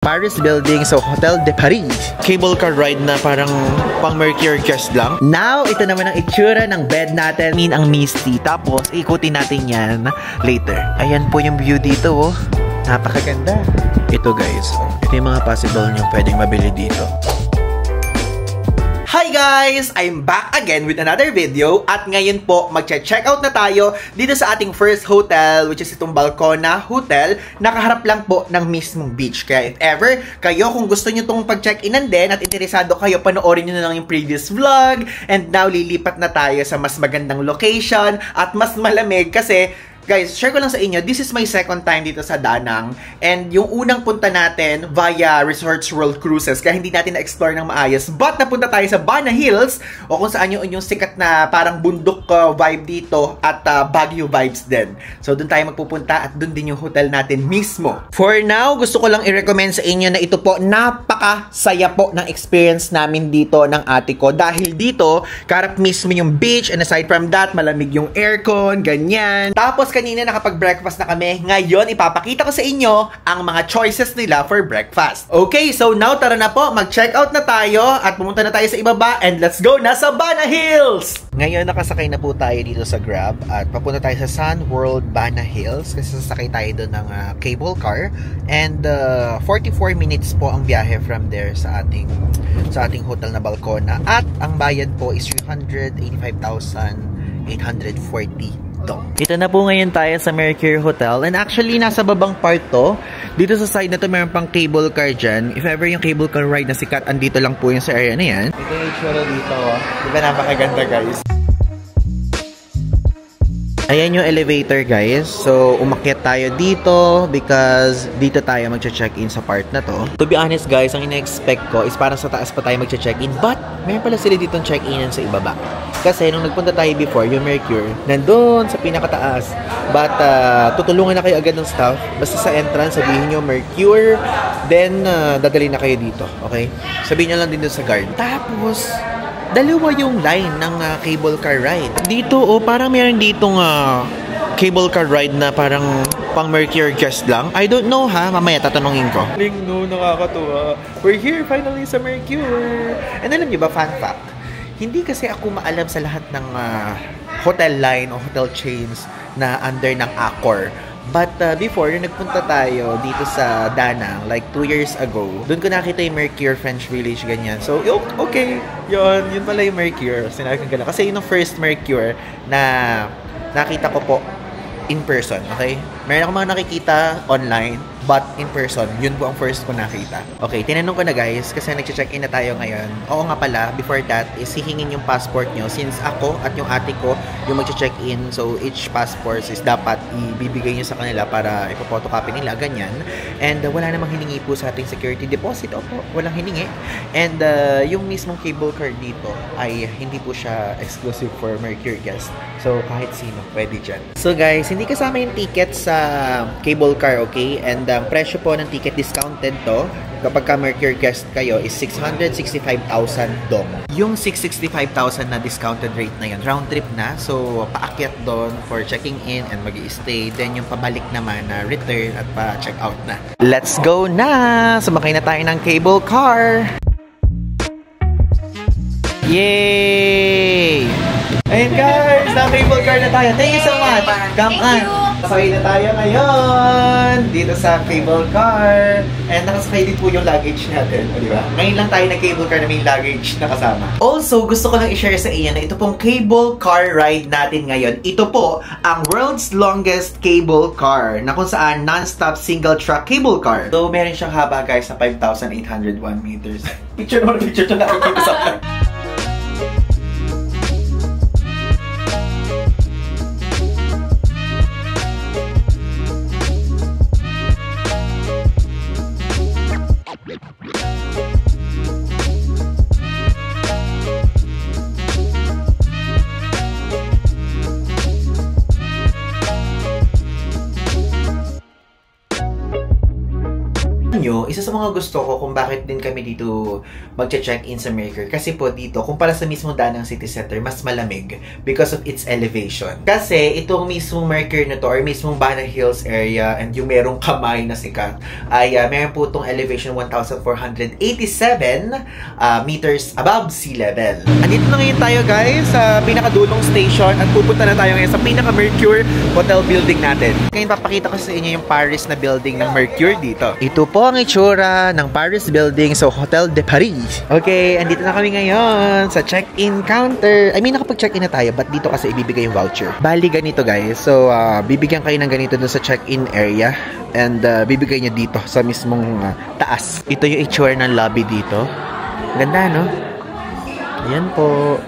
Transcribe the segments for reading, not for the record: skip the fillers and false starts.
Paris Building, so Hotel de Paris. Cable car ride na parang pang Mercure guest lang. Now, ito naman ang itsura ng bed natin. Ang misty. Tapos, ikutin natin yan later. Ayan po yung view dito, oh. Napakaganda. Ito guys, ito yung mga possible nyo pwedeng mabili dito. Hi guys! I'm back again with another video at ngayon po magche-check out na tayo dito sa ating first hotel, which is itong Balcona Hotel. Nakaharap lang po ng mismong beach. Kaya if ever kayo kung gusto nyo itong pag-check-inan din at interesado kayo, panoorin nyo na lang yung previous vlog. And now lilipat na tayo sa mas magandang location at mas malamig kasi guys, share ko lang sa inyo, this is my second time dito sa Danang. And yung unang punta natin via Resorts World Cruises, kaya hindi natin na-explore ng maayos. But napunta tayo sa Bana Hills, o kung saan yung sikat na parang bundok vibe dito at Baguio vibes din. So doon tayo magpupunta at doon din yung hotel natin mismo. For now, gusto ko lang i-recommend sa inyo na ito po, napakasaya po ng experience namin dito ng ate ko. Dahil dito, karap mismo yung beach, and aside from that, malamig yung aircon, ganyan. Tapos kanina nakapag-breakfast na kami. Ngayon, ipapakita ko sa inyo ang mga choices nila for breakfast. Okay, so now tara na po, mag-check out na tayo at pumunta na tayo sa ibaba and let's go na sa Bana Hills! Ngayon, nakasakay na po tayo dito sa Grab at papunta tayo sa Sun World Bana Hills kasi sasakay tayo doon ng cable car and 44 minutes po ang biyahe from there sa ating hotel na Balcona at ang bayad po is 385,840. Ito na po ngayon tayo sa Mercure Hotel and actually nasa babang part to. Dito sa side na to meron pang cable car dyan. If ever yung cable car ride na sikat, andito lang po yung sa area na yan. Ito yung itsura dito. Diba napakaganda guys? Ayan yung elevator guys. So, umakyat tayo dito because dito tayo magche-check-in sa part na to. To be honest guys, ang ina-expect ko is parang sa taas pa tayo magche-check-in. But, meron pala sila ditong check-inan sa ibaba. Kasi nung nagpunta tayo before, yung Mercure, nandun sa pinakataas. But, tutulungan na kayo agad ng staff. Basta sa entrance, sabihin nyo Mercure. Then, dadalhin na kayo dito. Okay? Sabihin nyo lang din doon sa guard. Tapos, dalawa yung line ng cable car ride. Dito, parang meron ditong cable car ride na parang pang Mercure guest lang. I don't know ha, mamaya tatanungin ko. No, nakakatuwa. We're here finally sa Mercure. And alam niyo ba, fun fact, hindi kasi ako maalam sa lahat ng hotel line o hotel chains na under ng Accor. But before, nagpunta tayo dito sa Danang, like 2 years ago, doon ko nakita yung Mercure French Village, ganyan. So, okay, yun pala yung Mercure. Sinabi ko gano'n. Kasi yun yung first Mercure na nakita ko po in person, okay? Meron ako mga nakikita online, but in person, yun po ang first ko nakita. Okay, tinanong ko na guys, kasi nag-check-in na tayo ngayon. Oo nga pala, before that, is hihingin yung passport nyo. Since ako at yung ate ko, yung mag-check-in, so each passport is dapat ibibigay nyo sa kanila para ipapotocopy nila, ganyan. And wala namang hiningi po sa ating security deposit. Opo, walang hiningi. And yung mismong cable car dito ay hindi po siya exclusive for Mercure guests. So, kahit sino, pwede dyan. So guys, hindi kasama yung ticket sa cable car, okay? And presyo po ng ticket discounted to kapag ka Mercure guest kayo is 665,000 dong. Yung 665,000 na discounted rate na yun, round trip na. So, paakyat doon for checking in and mag-i-stay. Then, yung pabalik naman na return at pa-check out na. Let's go na! Sumakay na tayo ng cable car! Yay! Ayun guys! Na-cable car na tayo. Thank you so much! Come on! Sakay na tayo ngayon dito sa cable car. And nakasakay din po yung luggage natin. O, diba? Ngayon lang tayo na cable car na may luggage na kasama. Also, gusto ko lang i-share sa inyo na ito pong cable car ride natin ngayon. Ito po ang world's longest cable car na kung saan non-stop single track cable car. So, meron siyang haba guys na 5,801 meters. Picture mo na picture ito na nakikita sa akin. isa sa mga gusto ko kung bakit din kami dito magche-check-in sa Mercure. Kasi po dito, kumpara sa mismong Danang City Center, mas malamig because of its elevation. Kasi itong mismong Mercure na to, or mismong Bana Hills area, and yung merong kamay na sikat, ay meron po itong elevation 1,487 meters above sea level. Andito na ngayon tayo guys sa pinakadulong station at pupunta na tayo ngayon sa pinaka-Mercure Hotel building natin. Ngayon papakita ko sa inyo yung Paris na building ng Mercure dito. Ito po ang itsura ng Paris building sa Hotel de Paris. Okay, andito na kami ngayon sa check-in counter. I mean, nakapag-check-in na tayo, but dito kasi ibibigay yung voucher. Bali ganito guys. So, bibigyan kayo ng ganito dun sa check-in area and bibigay nyo dito sa mismong taas. Ito yung itsura ng lobby dito. Ganda, no? Ayan po.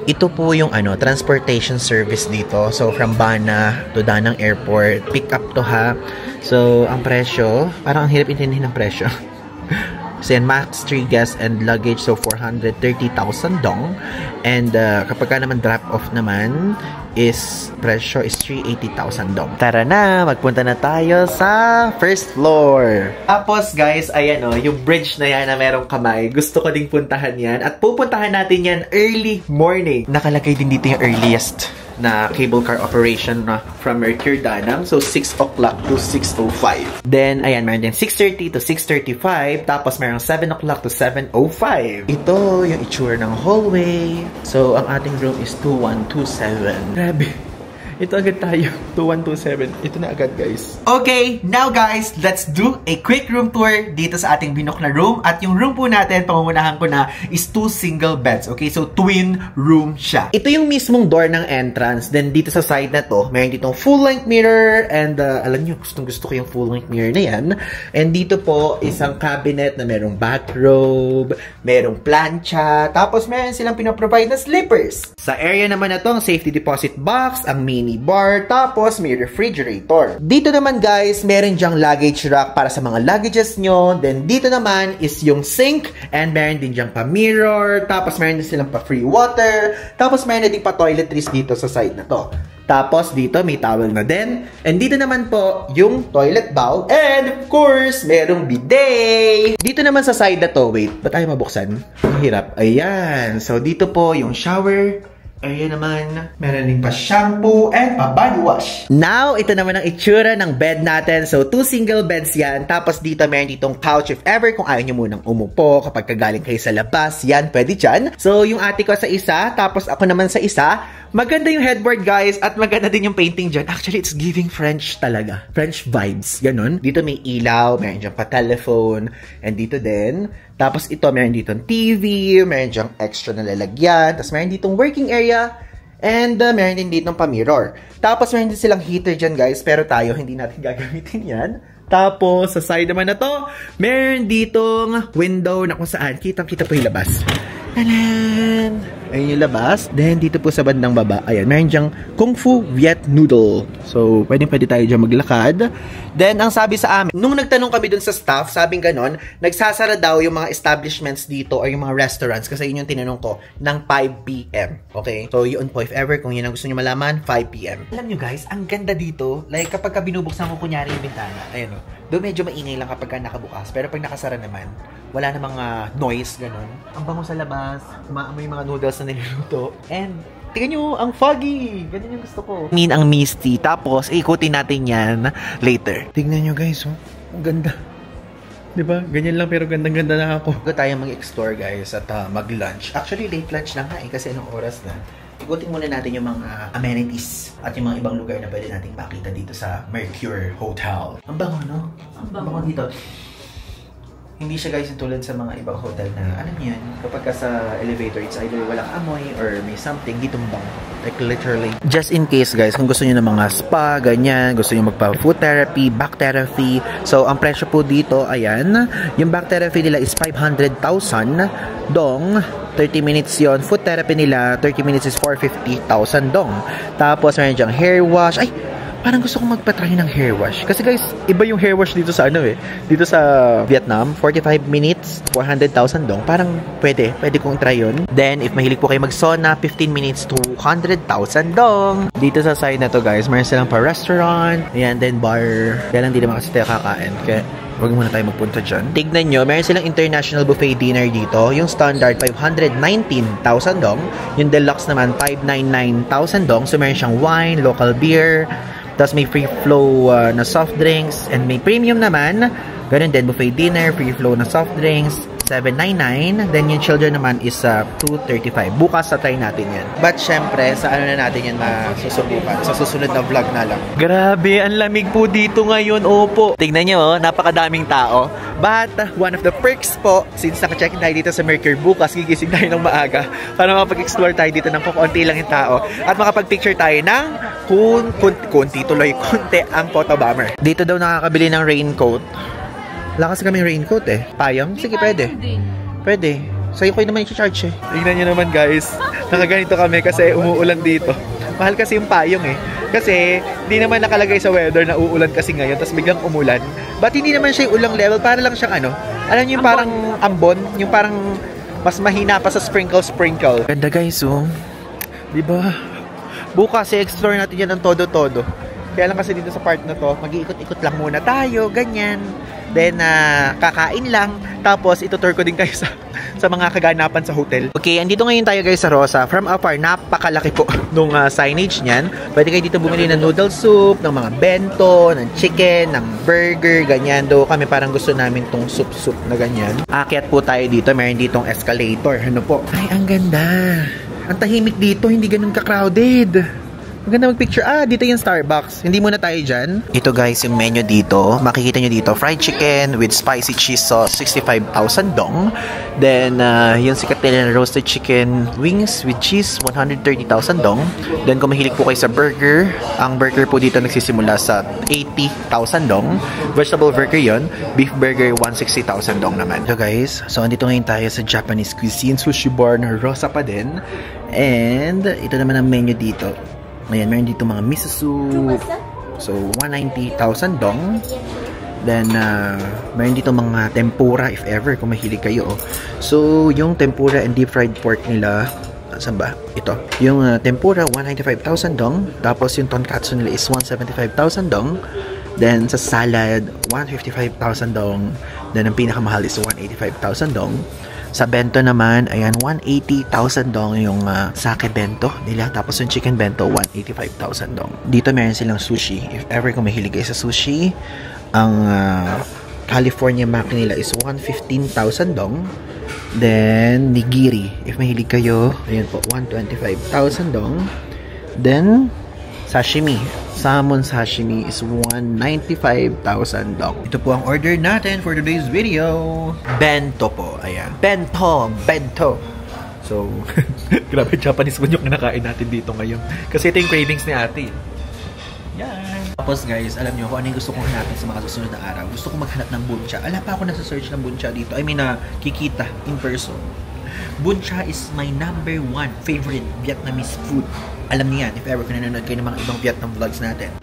Ito po yung transportation service dito. So, from Bana to Danang Airport. Pick up to ha. So, ang presyo, parang ang hirap intindihin ng presyo. So, yan, max 3 guests and luggage. So, 430,000 dong. And kapag ka naman drop-off naman, presyo is 380,000 dong. Tara na, magpunta na tayo sa first floor. Tapos guys, ayan yung bridge na yan na merong kamay. Gusto ko ding puntahan yan. At pupuntahan natin yan early morning. Nakalagay din dito yung earliest na cable car operation from Mercure Danang. So, 6 o'clock to 6:05. Then, ayan, meron din 6:30 to 6:35. Tapos, meron 7 o'clock to 7:05. Ito, yung itsura ng hallway. So, ang ating room is 2127. Grabe. Ito agad tayo. 2127. Ito na agad, guys. Okay, now guys, let's do a quick room tour dito sa ating binook na room. At yung room po natin, pangungunahan ko na, is 2 single beds. Okay, so twin room siya. Ito yung mismong door ng entrance. Then dito sa side na to, meron ditong full-length mirror. And alam nyo, gusto ko yung full-length mirror na yan. And dito po, isang cabinet na merong bathrobe, merong plancha. Tapos meron silang pinaprovide na slippers. Sa area naman na to, ang safety deposit box, ang mini bar, tapos may refrigerator. Dito naman guys, meron dyang luggage rack para sa mga luggages nyo. Then dito naman is yung sink and meron din dyang pa-mirror. Tapos meron din silang pa-free water. Tapos meron din pa-toiletries dito sa side na to. Tapos dito may towel na din. And dito naman po yung toilet bowl. And of course, merong bidet. Dito naman sa side na to, wait, ba't ayaw mabuksan? Ang hirap. Ayan. So dito po yung shower. Ayan naman, meron din pa shampoo and pa body wash. Now, ito naman ang itsura ng bed natin. So, 2 single beds yan. Tapos dito, meron ditong couch if ever kung ayaw nyo munang umupo. Kapag kagaling kayo sa labas, yan, pwede dyan. So, yung ate ko sa isa, tapos ako naman sa isa. Maganda yung headboard, guys, at maganda din yung painting dyan. Actually, it's giving French talaga. French vibes, ganun. Dito may ilaw, meron dyan pa telephone, and dito din. Tapos ito, meron ditong TV, meron dyang extra na lalagyan, tapos meron ditong working area, and meron din ditong pa-mirror. Tapos meron din silang heater dyan guys, pero tayo hindi natin gagamitin yan. Tapos sa side naman na to, meron ditong window na kung saan kitang-kita po yung labas. Talan! Ayun yung labas. Then, dito po sa bandang baba, ayan, meron dyang Kung Fu Viet Noodle. So, pwede tayo dyan maglakad. Then, ang sabi sa amin, nung nagtanong kami dun sa staff, sabing ganon, nagsasara daw yung mga establishments dito or yung mga restaurants, kasi yun yung tinanong ko, ng 5 p.m. Okay? So, yun po, if ever, kung yun ang gusto nyo malaman, 5 p.m. Alam nyo guys, ang ganda dito, like kapag binubuksan ko kunyari yung bintana, ayun o, doon medyo maingay lang kapag nakabukas. Pero pag nakasara naman, wala namang noise, ganon. Ang bango sa labas, umaamoy yung mga noodles na niluluto. And, tingnan nyo, ang foggy! Ganyan yung gusto ko. Ang misty. Tapos, ikutin natin yan later. Tingnan nyo guys, oh. Ang ganda. Diba? Ganyan lang pero gandang-ganda na ako. Huwag tayo mag-explore guys at mag-lunch. Actually, late lunch na nga kasi anong oras na. Ikutin muna natin yung mga amenities at yung mga ibang lugar na pwede nating makita dito sa Mercure Hotel. Ang bango, no? Ang bango dito. Hindi siya guys tulad sa mga ibang hotel na, alam niyo yan, kapag ka sa elevator, it's either walang amoy or may something, dito mbang. Like literally. Just in case guys, kung gusto niyo ng mga spa, ganyan, gusto niyo magpa-food therapy, back therapy. So, ang presyo po dito, ayan, yung back therapy nila is 500,000 dong. 30 minutes yon. Food therapy nila, 30 minutes is 450,000 dong. Tapos, meron dyang hair wash. Ay, parang gusto kong magpa-try ng hair wash. Kasi guys, iba yung hair wash dito sa dito sa Vietnam, 45 minutes, 400,000 dong. Parang pwede kong try yun. Then, if mahilig po kayo mag-sauna, 15 minutes, 200,000 dong. Dito sa side na to guys, meron silang pa restaurant, ayan, then bar. Kaya lang di naman kasi tayo kakain. Kaya, Huwag muna tayo magpunta dyan. Tignan nyo, meron silang international buffet dinner dito. Yung standard, 519,000 dong. Yung deluxe naman, 599,000 dong. So, meron siyang wine, local beer, tapos may free flow na soft drinks, and may premium naman. Ganun din, buffet dinner, free flow na soft drinks, 799. Then yung children naman is 235. Bukas sa try natin yan. But syempre, sa ano na natin yan masusubukan? Sa susunod na vlog na lang. Grabe, ang lamig po dito ngayon. Opo. Tignan nyo, napakadaming tao. But one of the perks po, since naka-check in tayo dito sa Mercure bukas, gigising tayo ng maaga para makapag-explore tayo dito ng kukunti lang yung tao at makapag-picture tayo ng kunti ang photo bomber. Dito daw nakakabili ng raincoat. Lakas kaming raincoat eh. Payong? Sige, pwede. Pwede. Sa'yo ko naman i-charge eh. Tingnan nyo naman guys. Nakaganito kami kasi umuulan dito. Mahal kasi yung payong eh. Kasi hindi naman nakalagay sa weather na uulan kasi ngayon tapos biglang umulan. But hindi naman siya yung ulang level. Para lang siyang ano. Alam nyo yung parang ambon? Yung parang mas mahina pa sa sprinkle. Ganda guys oh. Diba? Bukas i-explore natin yan ng todo-todo. Kaya lang kasi dito sa part na to, mag-iikot-ikot lang muna tayo, ganyan. Then, kakain lang. Tapos, itutur ko din kayo sa mga kaganapan sa hotel. Okay, andito ngayon tayo guys sa Rosa. From afar, napakalaki po nung signage niyan. Pwede kayo dito bumili ng noodle soup, ng mga bento, ng chicken, ng burger, ganyan. Do kami parang gusto namin tong soup na ganyan. Akyat po tayo dito. Meron ditong escalator. Ano po? Ay, ang ganda. Ang tahimik dito. Hindi ganun ka-crowded. Maganda mag-picture. Dito yung Starbucks. Hindi muna tayo dyan. Ito guys, yung menu dito. Makikita nyo dito, fried chicken with spicy cheese sauce, 65,000 dong. Then, yung sikat nila na roasted chicken wings with cheese, 130,000 dong. Then, kung mahilig po kayo sa burger, ang burger po dito nagsisimula sa 80,000 dong. Vegetable burger yon. Beef burger, 160,000 dong naman. So guys, so andito ngayon tayo sa Japanese cuisine sushi bar na Rosa pa din. And, ito naman ang menu dito. Ayan, meron dito mga miso soup. So, 190,000 dong. Then, meron dito mga tempura if ever, kung mahilig kayo. So, yung tempura and deep fried pork nila, saan ba? Ito. Yung tempura, 195,000 dong. Tapos, yung tonkatsu nila is 175,000 dong. Then, sa salad, 155,000 dong. Then, ang pinakamahal is 185,000 dong. Sa bento naman, ayan, 180,000 dong yung sake bento nila. Tapos yung chicken bento, 185,000 dong. Dito meron silang sushi. If ever kung mahilig kayo sa sushi, ang California maki nila is 115,000 dong. Then, nigiri. If mahilig kayo, ayan po, 125,000 dong. Then, sashimi. Salmon sashimi is 195,000 dong. Ito po ang order natin for today's video. Bento po. Ayan. Bento. So, grabe Japanese food yung kinakain natin dito ngayon. Kasi ito yung cravings ni ate. Yan. Tapos guys, alam nyo kung ano yung gusto kong hanapin sa mga susunod na araw. Gusto kong maghanap ng buncha. Ala pa ako nasa-search ng buncha dito. I mean, kikita in person. Buncha is my #1 favorite Vietnamese food. Alam niyo yan, if ever kung nanonood kayo ng mga ibang Vietnam vlogs natin.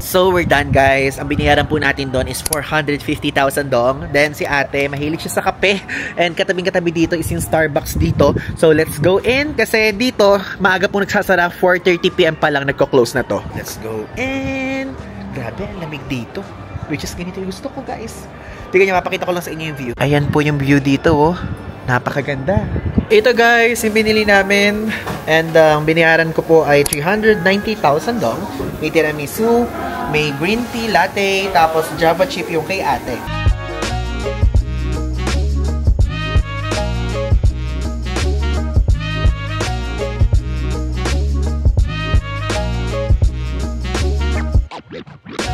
So, we're done guys. Ang binayaran po natin doon is 450,000 dong. Then, si ate, mahilig siya sa kape. And katabing-katabi dito is yung Starbucks dito. So, let's go in. Kasi dito, maaga po nagsasara. 4:30 PM pa lang nagko-close na to. Let's go in. Grabe, ang lamig dito. Which is ganito yung gusto ko guys. Tignan nyo, mapakita ko lang sa inyo yung view. Ayan po yung view dito oh. Napakaganda. Ito guys, yung binili namin. And ang binayaran ko po ay 390,000 dong. May tiramisu, may green tea latte, tapos Java chip yung kay ate.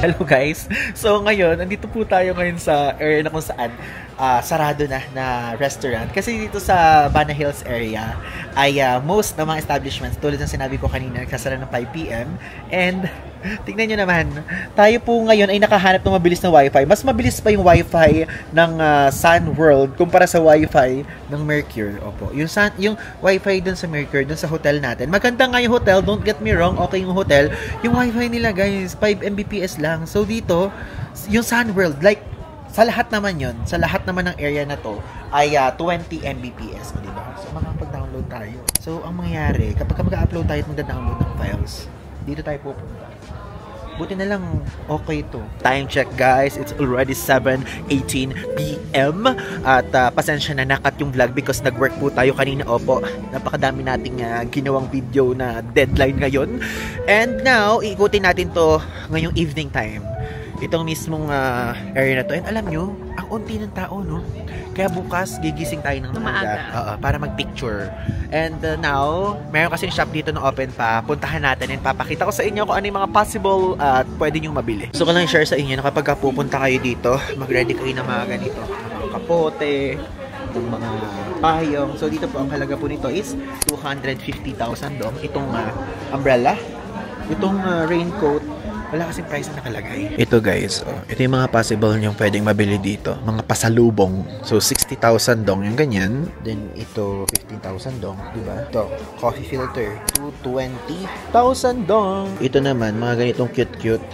Hello guys! So ngayon, andito po tayo ngayon sa area na kung saan sarado na restaurant. Kasi dito sa Bana Hills area ay most ng mga establishments, tulad ng sinabi ko kanina, nagsasara ng 5 PM. And Tingnan nyo naman. Tayo po ngayon ay nakahanap ng mabilis na wifi. Mas mabilis pa yung wifi ng Sun World kumpara sa wifi ng Mercure. Opo. Yung wifi dun sa Mercure, dun sa hotel natin. Maganda nga yung hotel. Don't get me wrong. Okay yung hotel. Yung wifi nila guys, 5 Mbps lang. So dito, yung Sun World, like, sa lahat naman yun, sa lahat naman ng area na to, ay 20 Mbps. Diba? So makapag-download tayo. So ang mangyayari, kapag mag-upload tayo at mag-download ng files, dito tayo pupunta. Buti na lang, okay to. Time check guys, it's already 7:18 PM. At pasensya na nakat yung vlog because nag-work po tayo kanina. Opo, napakadami nating ginawang video na deadline ngayon. And now, iikutin natin to ngayong evening time. Itong mismong area na to. And alam nyo, ang unti ng tao, no? Kaya bukas, gigising tayo ng maaga para mag-picture. And now, meron kasing shop dito na open pa. Puntahan natin and papakita ko sa inyo kung ano yung mga possible at pwede nyo mabili. So, ko lang share sa inyo na kapag pupunta kayo dito, mag-ready kayo ng mga ganito. Mga kapote, ng mga payong. So, dito po, ang halaga po nito is 250,000 dong. Itong umbrella, itong raincoat, wala kasing price na nakalagay. Ito guys, ito yung mga possible yung pwedeng mabili dito. Mga pasalubong. So, 60,000 dong yung ganyan. Then, ito, 15,000 dong. Diba? Ito, coffee filter. 220,000 dong. Ito naman, mga ganitong cute-cute.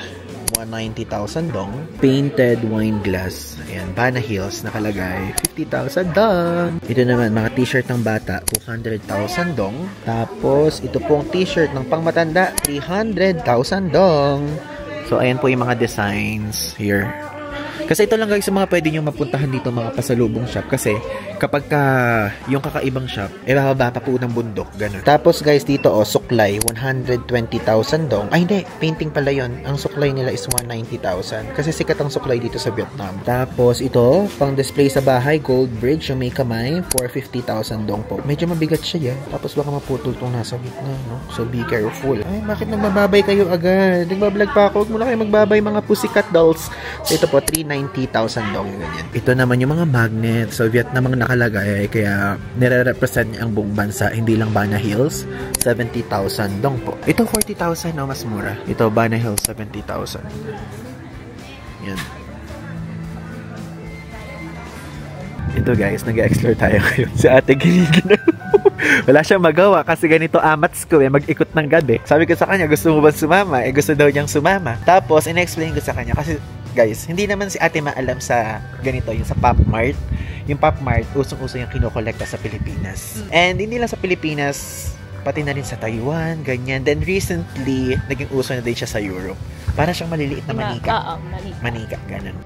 190,000 dong. Painted wine glass. Ayan, Bana Hills nakalagay. 50,000 dong. Ito naman, mga t-shirt ng bata. 200,000 dong. Tapos, ito pong t-shirt ng pangmatanda. 300,000 dong. So, ayan po yung mga designs here. Kasi ito lang guys yung mga pwede nyo mapuntahan dito mga pasalubong shop. Kasi kapag yung kakaibang shop, bababa pa po ng bundok. Ganun. Tapos guys dito suklay. 120,000 dong. Ay hindi, painting pala yun. Ang suklay nila is 190,000. Kasi sikat ang suklay dito sa Vietnam. Tapos ito, pang display sa bahay, gold bridge, yung may kamay, 450,000 dong po. Medyo mabigat siya. Tapos baka maputol tong nasa gitna. No? So be careful. Ay, bakit nagbababay kayo agad? Nagbablog pa ako. Huwag muna kayo magbabay mga pussycat dolls. So ito po, 390,000 dong yung ganyan. Ito naman yung mga magnet. So Vietnam ang nakalagay. Kaya nire-represent niya ang buong bansa. Hindi lang Bana Hills. 70,000 dong po. Ito 40,000 no, mas mura. Ito Bana Hills 70,000. Yan. Ito guys, nag-explore tayo ngayon. Si ate giniginaw. Wala siyang magawa kasi ganito amats ko mag-ikot ng gabi. Sabi ko sa kanya, gusto mo ba sumama? Gusto daw niyang sumama. Tapos, in-explain ko sa kanya kasi guys, hindi naman si ate maalam sa ganito, yung sa Pop Mart. Yung Pop Mart, usong-uso yung kinokolekta sa Pilipinas. And hindi lang sa Pilipinas, pati na rin sa Taiwan, ganyan. Then recently, naging uso na din siya sa Europe. Para siyang maliliit na manika. Manika, ganun.